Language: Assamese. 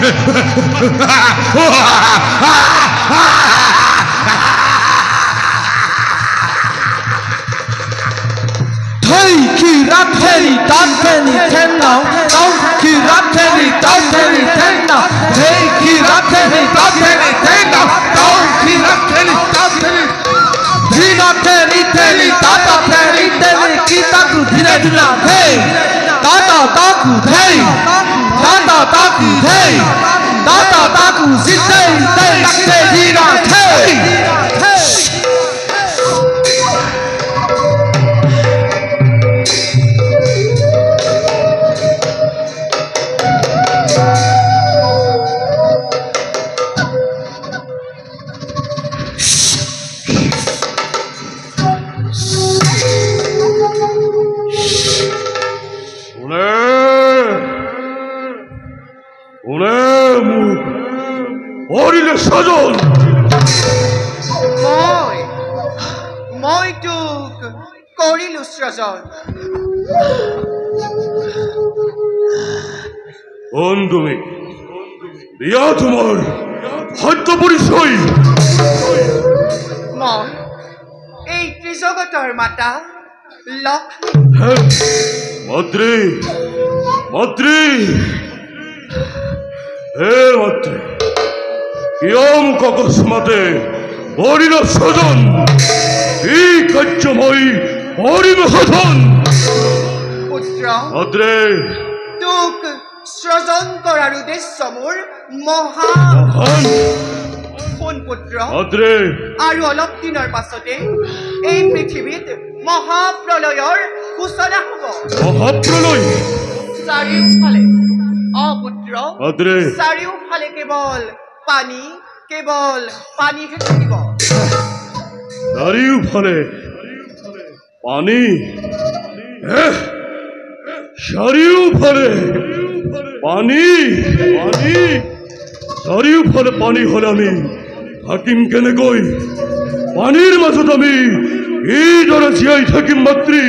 Hey, kirap heri, dan heri, ten now. Down, kirap heri, dan heri, ten now. Hey, kirap heri, dan heri, ten now. Down, kirap heri, dan heri. Dina heri, heri, tata heri, heri, kita ku dina dina. Hey, tata taku, hey, tata taku, hey, tata taku, sitay, hey, takte dina, hey, hey. 어린애 사전 মই তোক কৰিলো সৃজন অন্ধমে বিয়া তোমাৰ খাদ্য পৰিচয় মই এই ত্ৰিজগতৰ মাতা লক্ষ্মী মাতৃ মাতৃ হে মাতৃ কিয়ম ককস্মাতে হৰিণ সজন এই কাৰ্যময় হৰিণ সজন পুত্ৰ মাতৃ তোক সৃজন কৰাৰ উদ্দেশ্য মোৰ মহান শুন পুত্ৰ মাতৃ আৰু অলপ দিনৰ পাছতে এই পৃথিৱীত মহাপ্ৰলয়ৰ সূচনা হ'ব মহাপ্ৰলয় চাৰিওফালে পুত্ৰ মাতৃ চাৰিওফালে কেৱল পানীহে থাকিব চাৰিওফালে পানী চাৰিওফালে পানী পানী চাৰিওফালে পানী হলে আমি থাকিম কেনেকৈ পানীৰ মাজত আমি এইদৰে জীয়াই থাকিম মাতৃ